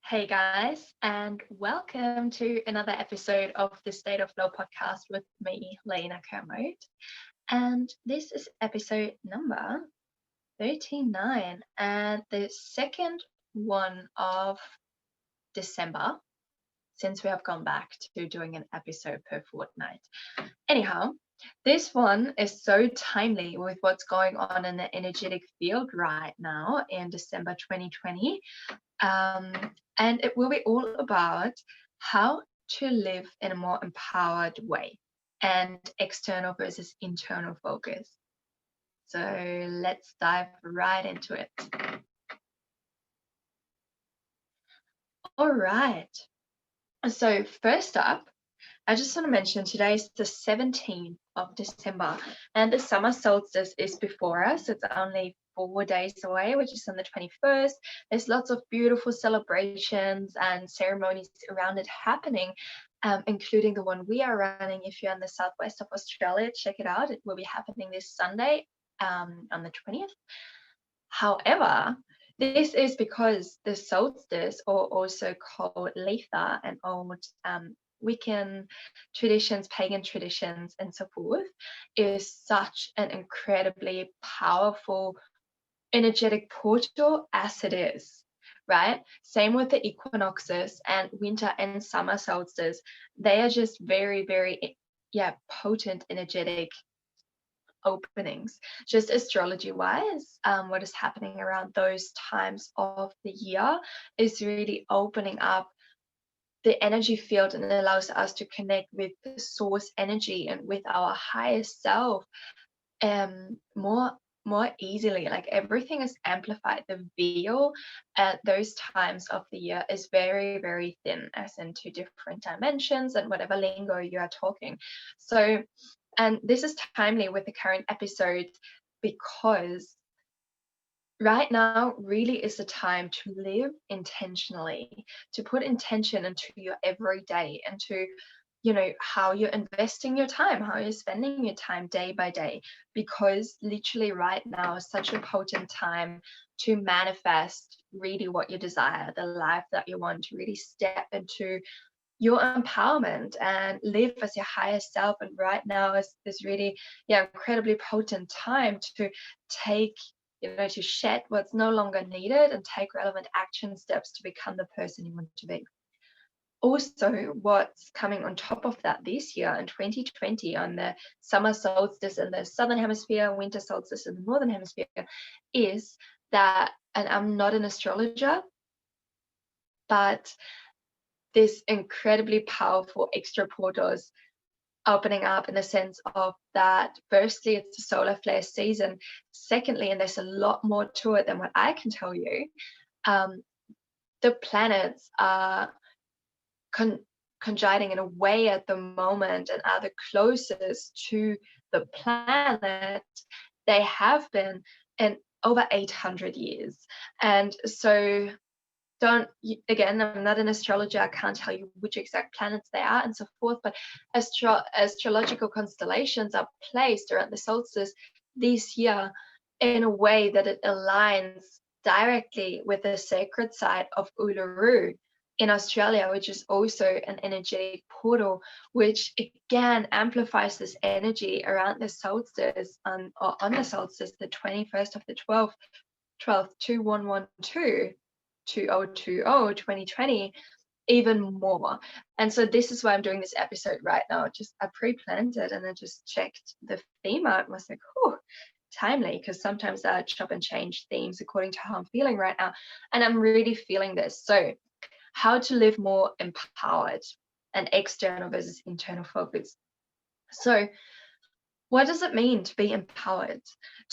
Hey guys, and welcome to another episode of the State of Flow podcast with me, Lena Kermode. And this is episode number 39 and the second one of December since we have gone back to doing an episode per fortnight. Anyhow, this one is so timely with what's going on in the energetic field right now in December 2020. And it will be all about how to live in a more empowered way and external versus internal focus. So let's dive right into it. All right. So first up, I just want to mention today is the 17th of December and the summer solstice is before us. It's only 4 days away, which is on the 21st. There's lots of beautiful celebrations and ceremonies around it happening, including the one we are running. If you're in the southwest of Australia, check it out. It will be happening this Sunday on the 20th. However, this is because the solstice, or also called Letha, an old Wiccan traditions, pagan traditions, and so forth, is such an incredibly powerful energetic portal as it is, right? Same with the equinoxes and winter and summer solstice. They are just very, very, potent energetic openings. Just astrology wise, what is happening around those times of the year is really opening up the energy field, and it allows us to connect with the source energy and with our highest self more easily. Like everything is amplified. The veil at those times of the year is very, very thin, as in two different dimensions and whatever lingo you are talking. So, and this is timely with the current episode because right now really is the time to live intentionally, to put intention into your everyday, into how you're investing your time, how you're spending your time day by day, because literally right now is such a potent time to manifest really what you desire, the life that you want, to really step into your empowerment and live as your highest self. And right now is this really incredibly potent time to take to shed what's no longer needed and take relevant action steps to become the person you want to be. Also, what's coming on top of that this year in 2020 on the summer solstice in the southern hemisphere, winter solstice in the northern hemisphere, is that, and I'm not an astrologer, but this incredibly powerful extra portals opening up in the sense of that, firstly, it's a solar flare season. Secondly, and there's a lot more to it than what I can tell you, the planets are conjuncting in a way at the moment and are the closest to the planet they have been in over 800 years. And so again, I'm not an astrologer, I can't tell you which exact planets they are and so forth, but astrological constellations are placed around the solstice this year in a way that it aligns directly with the sacred site of Uluru in Australia, which is also an energetic portal, which again amplifies this energy around the solstice on the solstice, the 21st of the 12th, 2112. 2020, 2020, even more. And so this is why I'm doing this episode right now. I pre-planned it and I just checked the theme out and was like, timely, because sometimes I chop and change themes according to how I'm feeling right now. And I'm really feeling this. So how to live more empowered and external versus internal focus. So what does it mean to be empowered?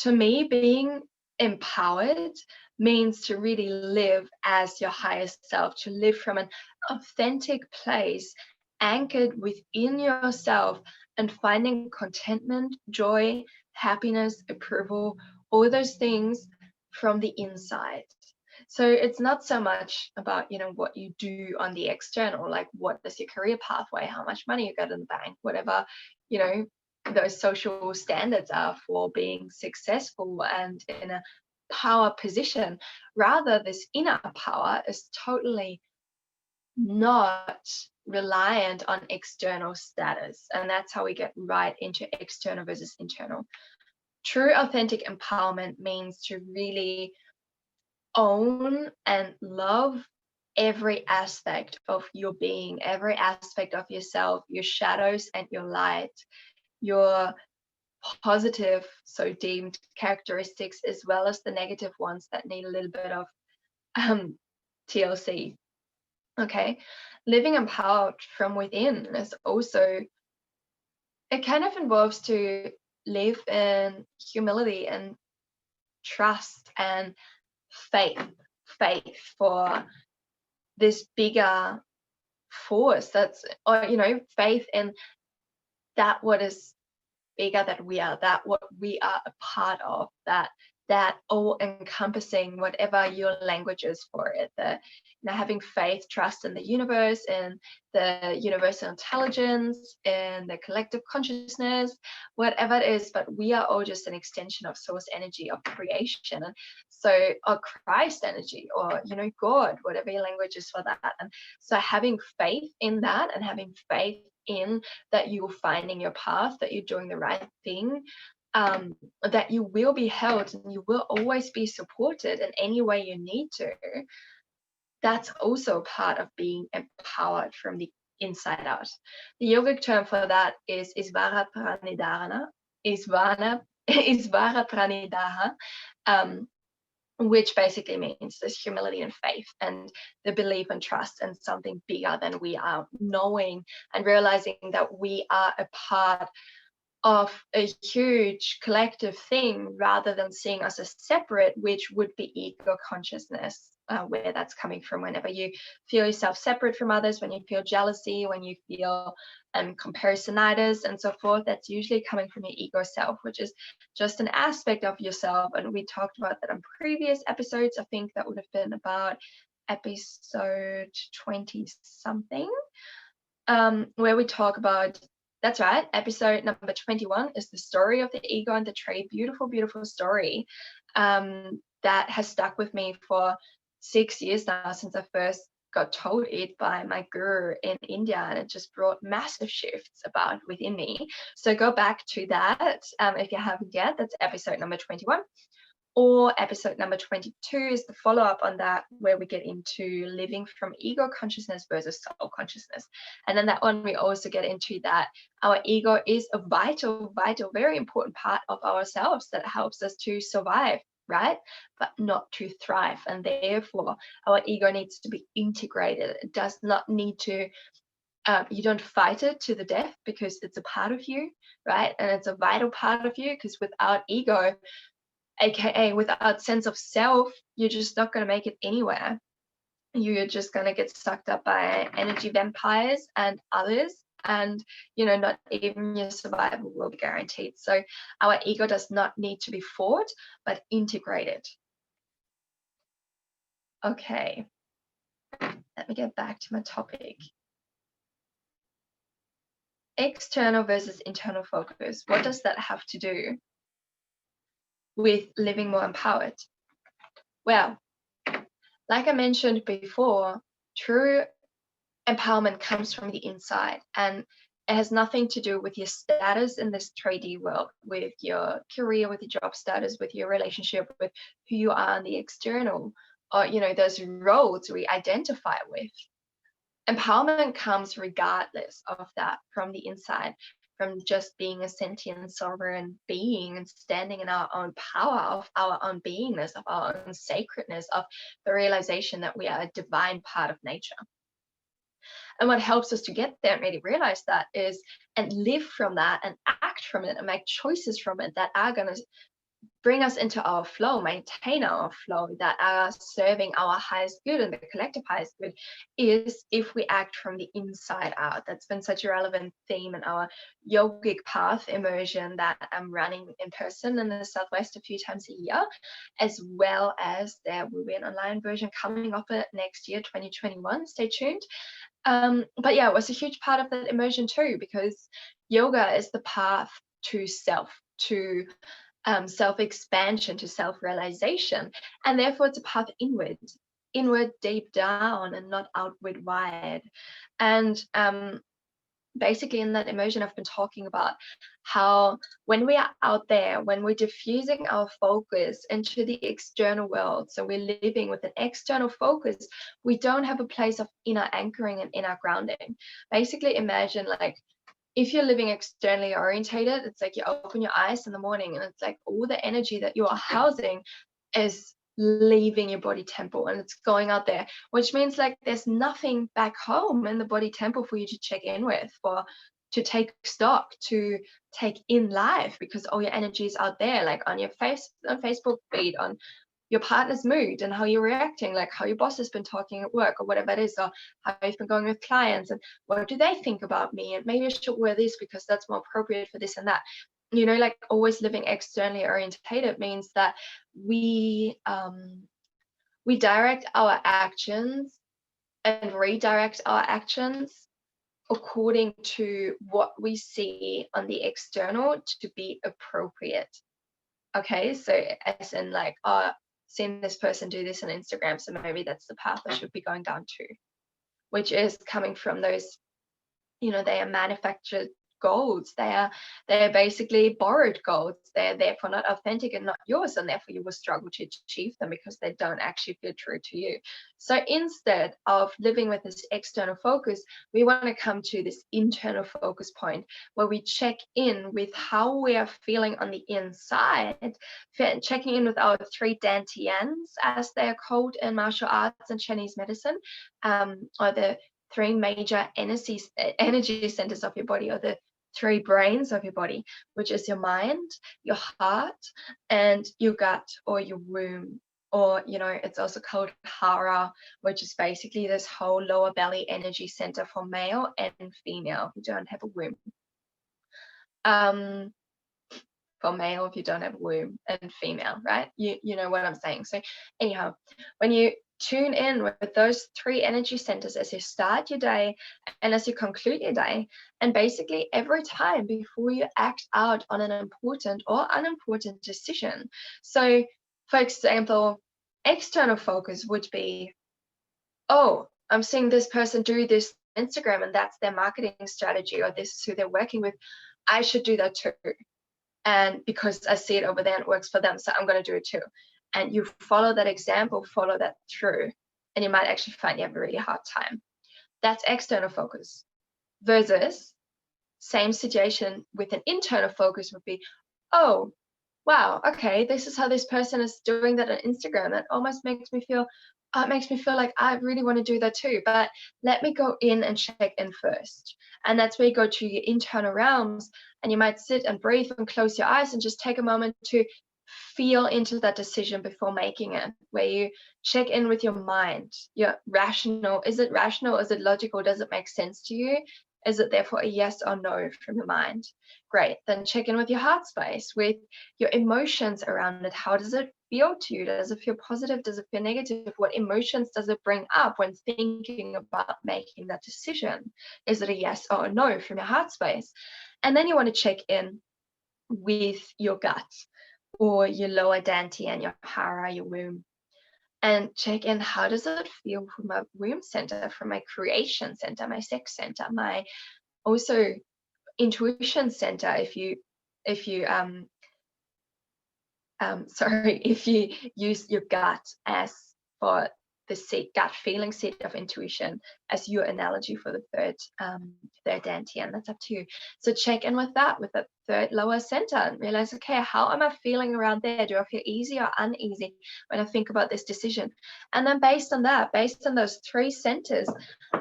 To me, being empowered means to really live as your highest self, to live from an authentic place, anchored within yourself and finding contentment, joy, happiness, approval, all those things from the inside. So it's not so much about, what you do on the external, like what is your career pathway, how much money you got in the bank, whatever, those social standards are for being successful and in a power position. Rather, this inner power is totally not reliant on external status. And that's how we get right into external versus internal. True authentic empowerment means to really own and love every aspect of your being, every aspect of yourself, your shadows and your light, your positive, so deemed characteristics, as well as the negative ones that need a little bit of TLC. Okay. Living empowered from within is also, it kind of involves to live in humility and trust and faith, faith for this bigger force that's, or, faith in that what is bigger that we are, that what we are a part of, that all encompassing, whatever your language is for it, the having faith, trust in the universe, in the universal intelligence, in the collective consciousness, whatever it is, but we are all just an extension of source energy, of creation. And so, or Christ energy, or God, whatever your language is for that. And so having faith in that, and having faith in that you're finding your path, that you're doing the right thing, that you will be held and you will always be supported in any way you need to. That's also part of being empowered from the inside out. The yogic term for that is Isvara Pranidhana, Isvara Pranidhana, which basically means this humility and faith and the belief and trust in something bigger than we are, knowing and realizing that we are a part of a huge collective thing rather than seeing us as separate, which would be ego consciousness, where that's coming from. Whenever you feel yourself separate from others, when you feel jealousy, when you feel comparisonitis and so forth, that's usually coming from your ego self, which is just an aspect of yourself. And we talked about that in previous episodes. I think that would have been about episode 20 something, where we talk about, that's right, episode number 21 is the story of the ego and the tree. Beautiful, beautiful story that has stuck with me for 6 years now, since I first got told it by my guru in India, and it just brought massive shifts about within me. So go back to that if you haven't yet. That's episode number 21. Or episode number 22 is the follow-up on that, where we get into living from ego consciousness versus soul consciousness. And then that one, we also get into that our ego is a vital, vital, very important part of ourselves that helps us to survive, right? But not to thrive. And therefore, our ego needs to be integrated. It does not need to, you don't fight it to the death, because it's a part of you, right? And it's a vital part of you, because without ego, aka without sense of self, you're just not going to make it anywhere. You're just going to get sucked up by energy vampires and others, and not even your survival will be guaranteed. So our ego does not need to be fought, but integrated. Okay, let me get back to my topic. External versus internal focus. What does that have to do with living more empowered? Well, like I mentioned before, true empowerment comes from the inside, and it has nothing to do with your status in this 3D world, with your career, with your job status, with your relationship, with who you are in the external, or those roles we identify with. Empowerment comes regardless of that, from the inside, from just being a sentient sovereign being and standing in our own power, of our own beingness, of our own sacredness, of the realization that we are a divine part of nature. And what helps us to get there and really realize that is, and live from that and act from it and make choices from it that are going to bring us into our flow, maintain our flow, that are serving our highest good and the collective highest good, is if we act from the inside out. That's been such a relevant theme in our yogic path immersion that I'm running in person in the Southwest a few times a year, as well as there will be an online version coming up next year, 2021. Stay tuned. But yeah, it was a huge part of that immersion too, because yoga is the path to self, to self-expansion, to self-realization, and therefore it's a path inward. inward deep down and not outward wide. And basically in that emotion, I've been talking about how when we are out there, when we're diffusing our focus into the external world, so we're living with an external focus, we don't have a place of inner anchoring and inner grounding. Basically imagine like if you're living externally orientated, it's like you open your eyes in the morning and it's like all the energy that you are housing is leaving your body temple and it's going out there, which means like there's nothing back home in the body temple for you to check in with, for to take stock, to take in life, because all your energy is out there, like on your Facebook feed, on your partner's mood and how you're reacting, like how your boss has been talking at work or whatever it is, or how you've been going with clients and what do they think about me, and maybe I should wear this because that's more appropriate for this and that. You know, like always living externally orientated means that we direct our actions and redirect our actions according to what we see on the external to be appropriate. Okay, so as in like, seeing this person do this on Instagram, so maybe that's the path I should be going down to, which is coming from those, you know, they are manufactured golds. They are basically borrowed golds. They're therefore not authentic and not yours, and therefore you will struggle to achieve them because they don't actually feel true to you. So instead of living with this external focus, we want to come to this internal focus point where we check in with how we are feeling on the inside, checking in with our 3 dantians, as they are called in martial arts and Chinese medicine, or the 3 major energy centers of your body, or the 3 brains of your body, which is your mind, your heart, and your gut or your womb. Or, you know, it's also called hara, which is basically this whole lower belly energy center for male and female who don't have a womb. For male if you don't have a womb, and female, right? You know what I'm saying. So anyhow, when you tune in with those 3 energy centers as you start your day and as you conclude your day, and basically every time before you act out on an important or unimportant decision. So for example, external focus would be, oh, I'm seeing this person do this on Instagram and that's their marketing strategy, or this is who they're working with, I should do that too. And because I see it over there and it works for them, so I'm going to do it too. And you follow that example, follow that through, and you might actually find you have a really hard time. That's external focus. Versus same situation with an internal focus would be, oh, wow, okay, this is how this person is doing that on Instagram. That almost makes me feel, it makes me feel like I really want to do that too. But let me go in and check in first. And that's where you go to your internal realms, and you might sit and breathe and close your eyes and just take a moment to feel into that decision before making it, where you check in with your mind, your rational, is it rational, is it logical, does it make sense to you, is it therefore a yes or no from your mind? Great. Then check in with your heart space, with your emotions around it. How does it feel to you? Does it feel positive, does it feel negative? What emotions does it bring up when thinking about making that decision? Is it a yes or a no from your heart space? And then you want to check in with your gut, or your lower dantian, your hara, your womb, and check in, how does it feel from my womb center, from my creation center, my sex center, my also intuition center, if you if you use your gut as for the seat, gut feeling seat of intuition as your analogy for the third dantian. That's up to you. So check in with that 3rd lower center, and realize, okay, how am I feeling around there? Do I feel easy or uneasy when I think about this decision? And then based on that, based on those 3 centers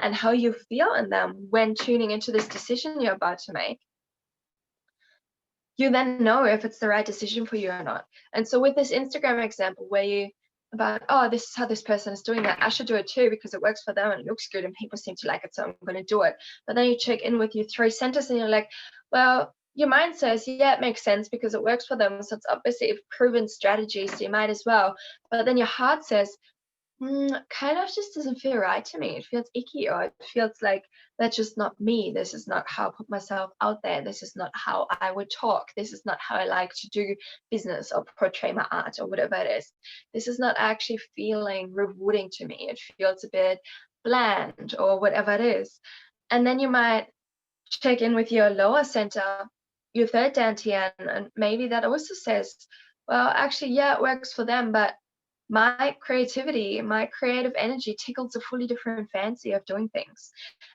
and how you feel in them when tuning into this decision you're about to make, you then know if it's the right decision for you or not. And so with this Instagram example where you about, oh, this is how this person is doing that, I should do it too because it works for them and it looks good and people seem to like it, so I'm going to do it. But then you check in with your 3 centers and you're like, well, your mind says, yeah, it makes sense because it works for them, so it's obviously a proven strategy, so you might as well. But then your heart says, Kind of just doesn't feel right to me. It feels icky, or it feels like that's just not me. This is not how I put myself out there. This is not how I would talk. This is not how I like to do business or portray my art or whatever it is. This is not actually feeling rewarding to me. It feels a bit bland or whatever it is. And then you might check in with your lower center, your third dantian, and maybe that also says, well, actually, yeah, it works for them, but my creativity, my creative energy tickles a fully different fancy of doing things.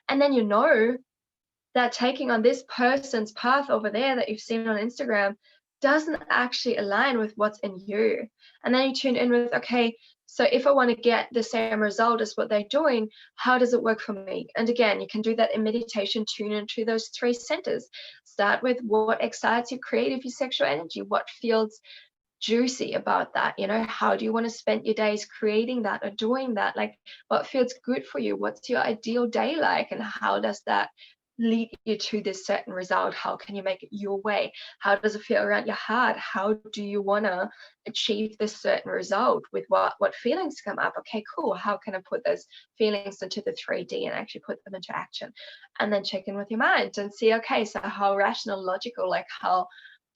And then you know that taking on this person's path over there that you've seen on Instagram doesn't actually align with what's in you. And then you tune in with, okay, so if I want to get the same result as what they're doing, how does it work for me? And again, you can do that in meditation, tune into those three centers. Start with what excites your creative, your sexual energy, what feels juicy about that. How do you want to spend your days creating that or doing that? Like, what feels good for you? What's your ideal day like? And how does that lead you to this certain result? How can you make it your way? How does it feel around your heart? How do you want to achieve this certain result? With what feelings come up? Okay, cool. How can I put those feelings into the 3D and actually put them into action? And then check in with your mind and see, okay, so how rational, logical, like how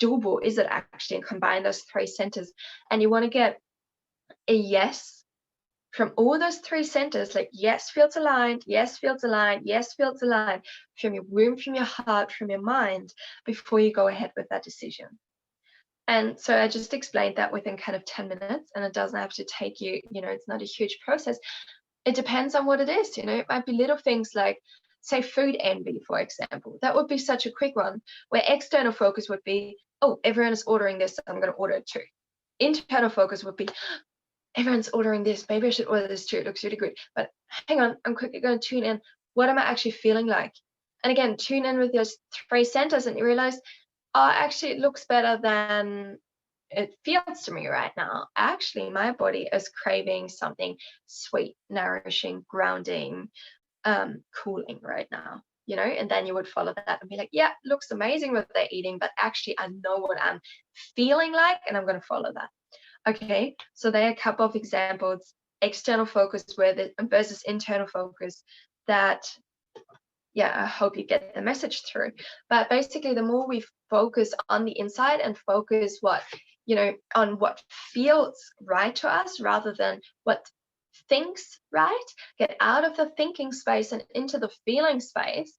doable is it actually, and combine those three centers. And you want to get a yes from all those three centers, like yes feels aligned, yes feels aligned, yes feels aligned, from your womb, from your heart, from your mind, before you go ahead with that decision. And so I just explained that within kind of 10 minutes, and it doesn't have to take you, it's not a huge process. It depends on what it is. It might be little things like, say, food envy, for example. That would be such a quick one, where external focus would be, oh, everyone is ordering this, so I'm going to order it too. Internal focus would be, everyone's ordering this, maybe I should order this too, it looks really good. But hang on, I'm quickly going to tune in. What am I actually feeling like? And again, tune in with those three centers, and you realize, oh, actually, it looks better than it feels to me right now. Actually, my body is craving something sweet, nourishing, grounding, cooling right now. And then you would follow that and be like, yeah, looks amazing what they're eating, but actually I know what I'm feeling like, and I'm going to follow that. Okay, so there are a couple of examples: external focus versus internal focus, that, yeah, I hope you get the message through. But basically, the more we focus on the inside and focus on what feels right to us rather than what thinks right, get out of the thinking space and into the feeling space.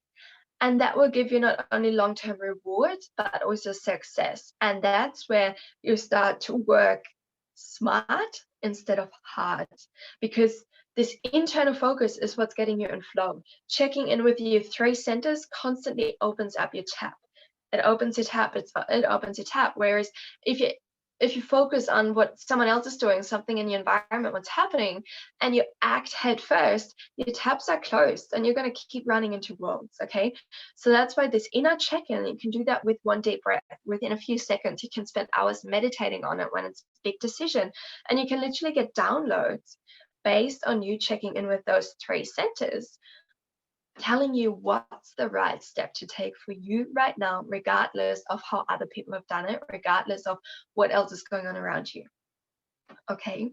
And that will give you not only long-term rewards, but also success. And that's where you start to work smart instead of hard, because this internal focus is what's getting you in flow. Checking in with your three centers constantly opens up your tap. It opens your tap. It opens your tap. Whereas if you focus on what someone else is doing, something in your environment, what's happening, and you act head first, your taps are closed and you're going to keep running into walls. Okay, so that's why this inner check-in, you can do that with one deep breath. Within a few seconds, you can spend hours meditating on it when it's a big decision, and you can literally get downloads based on you checking in with those three centers, telling you what's the right step to take for you right now, regardless of how other people have done it, regardless of what else is going on around you. Okay,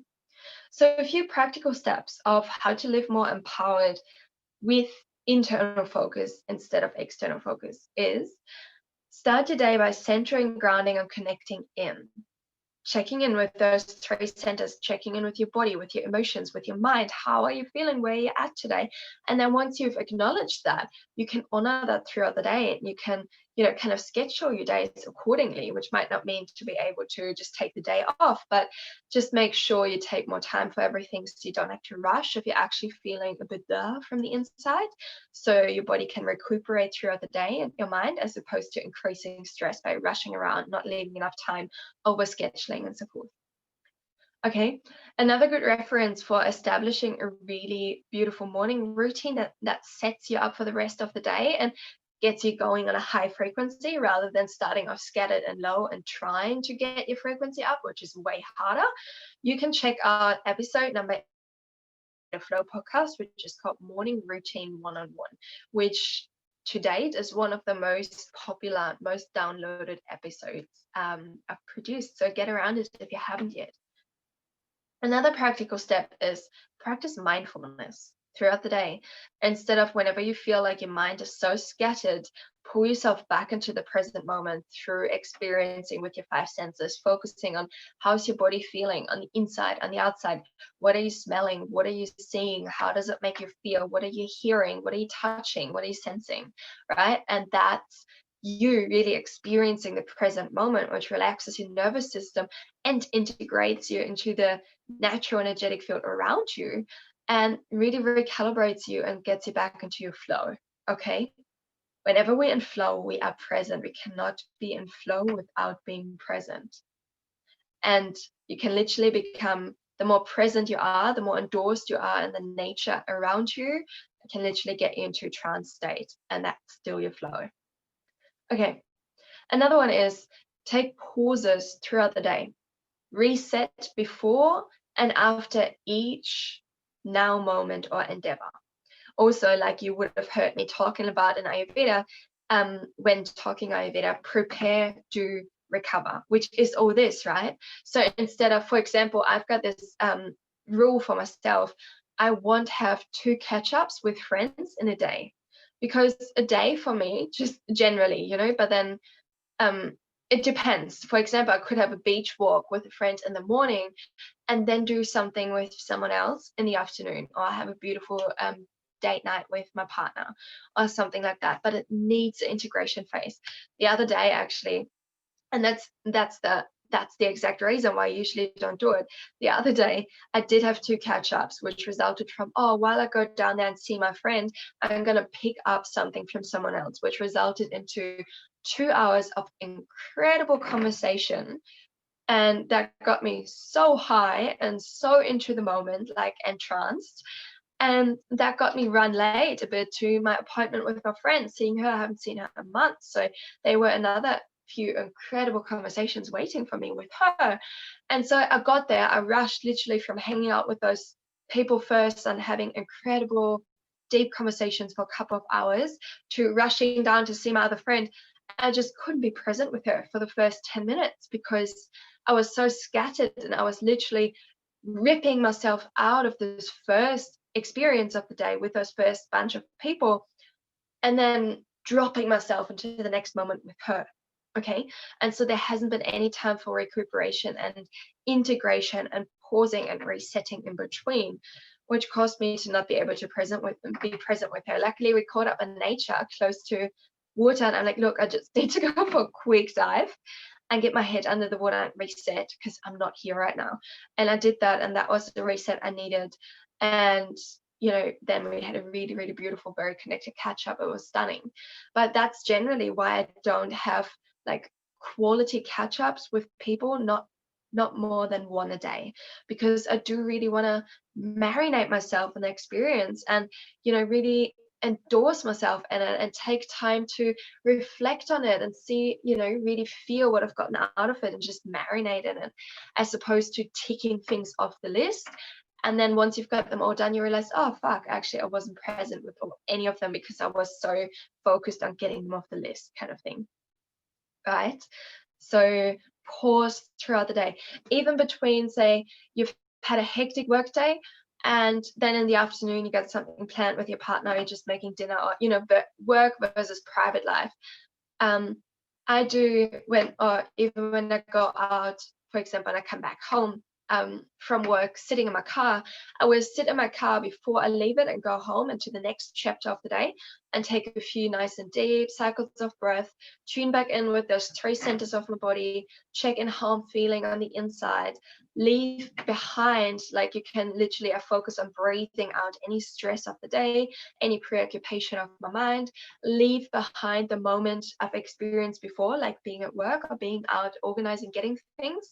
so a few practical steps of how to live more empowered with internal focus instead of external focus is: start your day by centering, grounding, and connecting in. Checking in with those three centers, checking in with your body, with your emotions, with your mind. How are you feeling? Where are you at today? And then once you've acknowledged that, you can honor that throughout the day, and you can, kind of schedule your days accordingly, which might not mean to be able to just take the day off, but just make sure you take more time for everything so you don't have to rush if you're actually feeling a bit there from the inside, so your body can recuperate throughout the day, and your mind, as opposed to increasing stress by rushing around, not leaving enough time, over scheduling, and so forth. Okay, another good reference for establishing a really beautiful morning routine that sets you up for the rest of the day and gets you going on a high frequency rather than starting off scattered and low and trying to get your frequency up, which is way harder. You can check out episode number the Flow podcast, which is called Morning Routine One-on-One, which to date is one of the most popular, most downloaded episodes I've produced. So get around it if you haven't yet. Another practical step is practice mindfulness throughout the day. Instead of whenever you feel like your mind is so scattered, pull yourself back into the present moment through experiencing with your five senses, focusing on how's your body feeling on the inside, on the outside. What are you smelling? What are you seeing? How does it make you feel? What are you hearing? What are you touching? What are you sensing? Right? And that's you really experiencing the present moment, which relaxes your nervous system and integrates you into the natural energetic field around you and really recalibrates you and gets you back into your flow. Okay. Whenever we're in flow, we are present. We cannot be in flow without being present. And you can literally become, the more present you are, the more endorsed you are in the nature around you, it can literally get you into a trance state. And that's still your flow. Okay. Another one is take pauses throughout the day. Reset before and after each now moment or endeavor. Also, like you would have heard me talking about in Ayurveda, when talking Ayurveda, prepare, do, recover, which is all this, right? So instead of, for example, I've got this rule for myself, I won't have 2 catch-ups with friends in a day, because a day for me, just generally, but then it depends. For example, I could have a beach walk with a friend in the morning and then do something with someone else in the afternoon, or have a beautiful date night with my partner or something like that. But it needs an integration phase. The other day, actually, and that's the exact reason why I usually don't do it. The other day, I did have 2 catch-ups, which resulted from, while I go down there and see my friend, I'm going to pick up something from someone else, which resulted into 2 hours of incredible conversation. And that got me so high and so into the moment, like entranced. And that got me run late a bit to my appointment with my friend, seeing her. I haven't seen her in months. So they were another few incredible conversations waiting for me with her. And so I got there, I rushed literally from hanging out with those people first and having incredible deep conversations for a couple of hours to rushing down to see my other friend. I just couldn't be present with her for the first 10 minutes because I was so scattered, and I was literally ripping myself out of this first experience of the day with those first bunch of people, and then dropping myself into the next moment with her. Okay. And so there hasn't been any time for recuperation and integration and pausing and resetting in between, which caused me to not be able to be present with her. Luckily, we caught up in nature close to water, and I'm like, look, I just need to go for a quick dive and get my head under the water and reset because I'm not here right now. And I did that, and that was the reset I needed. And then we had a really, really beautiful, very connected catch up. It was stunning. But that's generally why I don't have like quality catch ups with people, not more than one a day, because I do really want to marinate myself in the experience and really endorse myself in it and take time to reflect on it and see, really feel what I've gotten out of it and just marinate in it, as opposed to ticking things off the list. And then once you've got them all done, you realize, oh, fuck, actually, I wasn't present with any of them because I was so focused on getting them off the list, kind of thing. Right? So pause throughout the day, even between, say, you've had a hectic work day, and then in the afternoon you got something planned with your partner, you're just making dinner, or work versus private life. I do even when I go out, for example, and I come back home from work, sitting in my car, I will sit in my car before I leave it and go home into the next chapter of the day and take a few nice and deep cycles of breath, tune back in with those 3 centers of my body, check in how I'm feeling on the inside, leave behind, like you can literally, I focus on breathing out any stress of the day, any preoccupation of my mind, leave behind the moment I've experienced before, like being at work or being out organizing, getting things,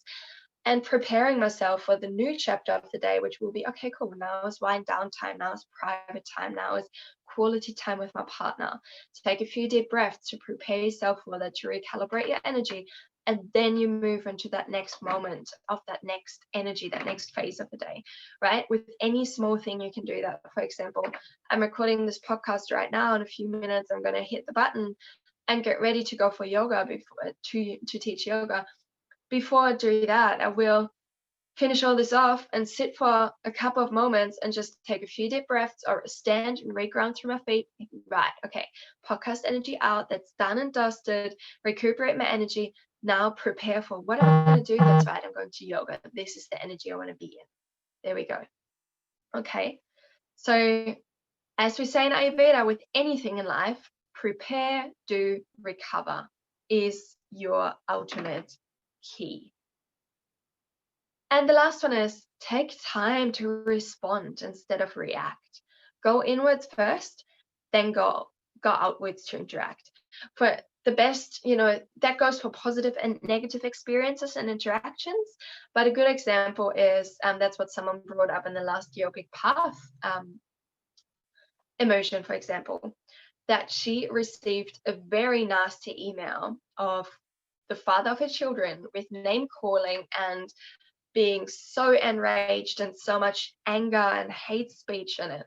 and preparing myself for the new chapter of the day, which will be, okay, cool, now is wind down time, now is private time, now is quality time with my partner. Take a few deep breaths to prepare yourself for that, to recalibrate your energy, and then you move into that next moment of that next energy, that next phase of the day, right? With any small thing you can do that. For example, I'm recording this podcast right now. In a few minutes, I'm going to hit the button and get ready to go for yoga to teach yoga. Before I do that, I will finish all this off and sit for a couple of moments and just take a few deep breaths or stand and re-ground through my feet. Right, okay, podcast energy out, that's done and dusted, recuperate my energy. Now prepare for what I'm going to do. That's right, I'm going to yoga. This is the energy I want to be in. There we go. Okay, so as we say in Ayurveda, with anything in life, prepare, do, recover is your ultimate key. And the last one is take time to respond instead of react. Go inwards first, then go outwards to interact. For the best, that goes for positive and negative experiences and interactions. But a good example is that's what someone brought up in the last yogic path emotion, for example, that she received a very nasty email of the father of her children with name calling and being so enraged and so much anger and hate speech in it.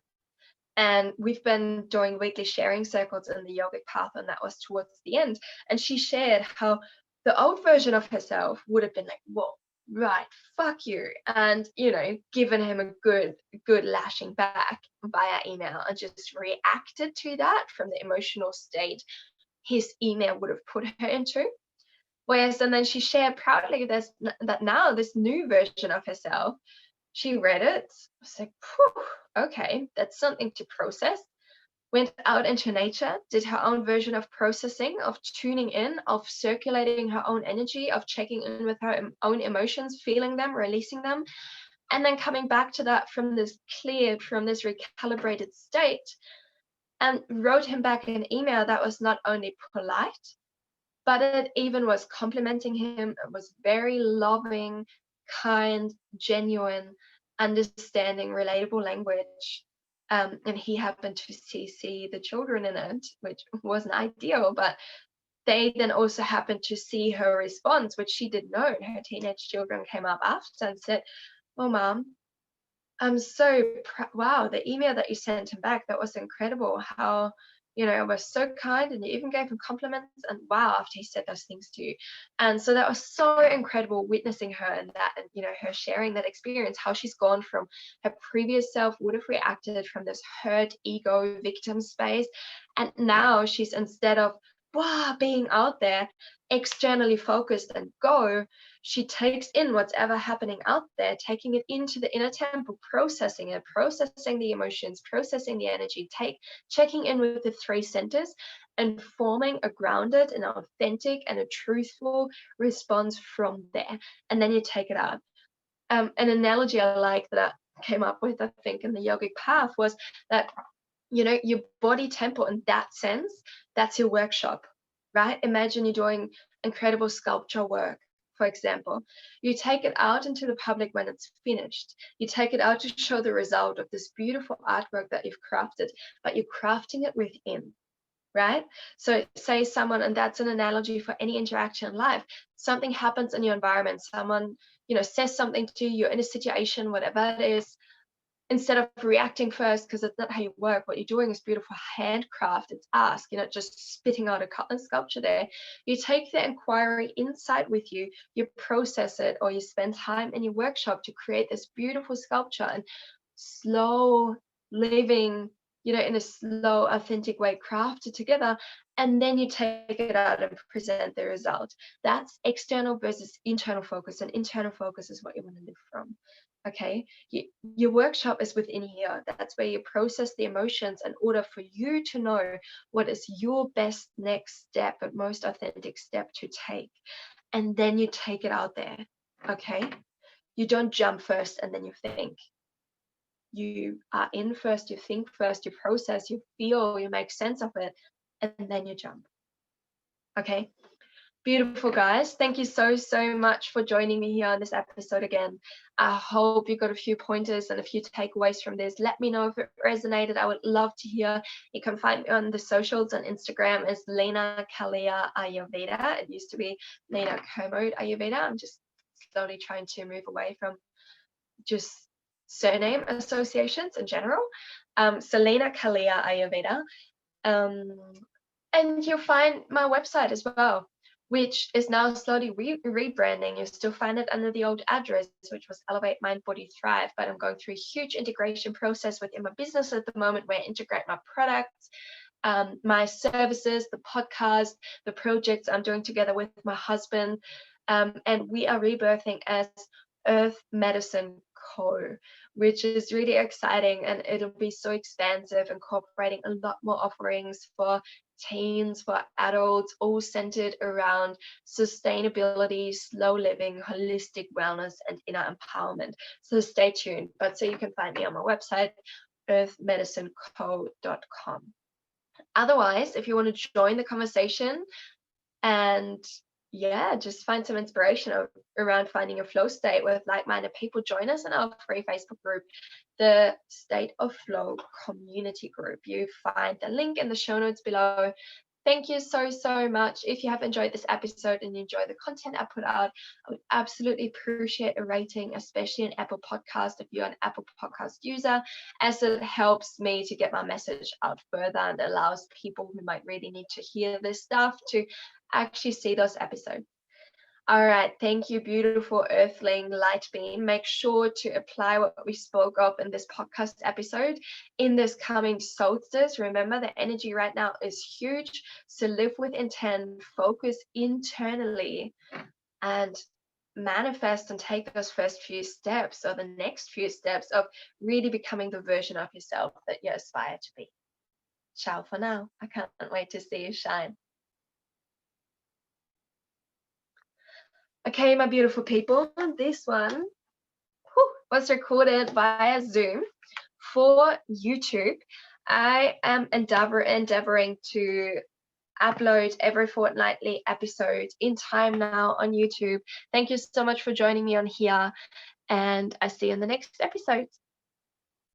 And we've been doing weekly sharing circles in the yogic path, and that was towards the end. And she shared how the old version of herself would have been like, whoa, right, fuck you. And, given him a good lashing back via email and just reacted to that from the emotional state his email would have put her into. Whereas, and then she shared proudly that now this new version of herself, she read it, was like, okay, that's something to process. Went out into nature, did her own version of processing, of tuning in, of circulating her own energy, of checking in with her own emotions, feeling them, releasing them, and then coming back to that from this recalibrated state, and wrote him back an email that was not only polite, but it even was complimenting him. It was very loving, kind, genuine, understanding, relatable language. And he happened to CC the children in it, which wasn't ideal, but they then also happened to see her response, which she didn't know. Her teenage children came up after and said, "Oh, Mom, I'm so wow, the email that you sent him back, that was incredible. How, it was so kind, and you even gave him compliments, and wow, after he said those things to you." And so that was so incredible witnessing her and that, and her sharing that experience, how she's gone from her previous self would have reacted from this hurt ego victim space, and now she's, instead of being out there externally focused and go, she takes in what's ever happening out there, taking it into the inner temple, processing it, processing the emotions, processing the energy, checking in with the three centers, and forming a grounded and authentic and a truthful response from there. And then you take it out. An analogy I like that I came up with, I think, in the yogic path was that, your body temple, in that sense, that's your workshop, right? Imagine you're doing incredible sculpture work, for example. You take it out into the public when it's finished. You take it out to show the result of this beautiful artwork that you've crafted, but you're crafting it within, right? So say someone, and that's an analogy for any interaction in life, something happens in your environment, someone, says something to you, you're in a situation, whatever it is. Instead of reacting first, because it's not how you work, what you're doing is beautiful handcraft, it's ask, just spitting out a sculpture there. You take the inquiry inside with you, you process it, or you spend time in your workshop to create this beautiful sculpture, and slow living, in a slow, authentic way, craft it together, and then you take it out and present the result. That's external versus internal focus, and internal focus is what you want to live from. Okay, your workshop is within here. That's where you process the emotions in order for you to know what is your best next step and most authentic step to take. And then you take it out there. Okay, you don't jump first and then you think. You are in first, you think first, you process, you feel, you make sense of it, and then you jump. Okay. Beautiful, guys. Thank you so much for joining me here on this episode again. I hope you got a few pointers and a few takeaways from this. Let me know if it resonated. I would love to hear. You can find me on the socials. On Instagram is Lena Kaliyah Ayurveda. It used to be Lena Kermode Ayurveda. I'm just slowly trying to move away from just surname associations in general. So Lena Kaliyah Ayurveda. And you'll find my website as well. which is now slowly rebranding. You still find it under the old address, which was Elevate Mind Body Thrive, but I'm going through a huge integration process within my business at the moment, where I integrate my products, my services, the podcast, the projects I'm doing together with my husband, and we are rebirthing as Earth Medicine Co., which is really exciting, and it'll be so expansive, incorporating a lot more offerings for teens, for adults, all centered around sustainability, slow living, holistic wellness, and inner empowerment. So stay tuned. But so you can find me on my website, earthmedicineco.com. Otherwise, if you want to join the conversation and just find some inspiration around finding a flow state with like-minded people, join us in our free Facebook group, the State of Flow community group. You find the link in the show notes below. Thank you so, so much. If you have enjoyed this episode and you enjoy the content I put out, I would absolutely appreciate a rating, especially an Apple Podcast if you're an Apple Podcast user, as it helps me to get my message out further and allows people who might really need to hear this stuff to actually see those episodes. All right, thank you, beautiful Earthling light beam. Make sure to apply what we spoke of in this podcast episode in this coming solstice. Remember, the energy right now is huge. So live with intent, focus internally, and manifest and take those first few steps, or the next few steps of really becoming the version of yourself that you aspire to be. Ciao for now. I can't wait to see you shine. Okay, my beautiful people, this one was recorded via Zoom for YouTube. I am endeavoring to upload every fortnightly episode in time now on YouTube. Thank you so much for joining me on here, and I see you in the next episode.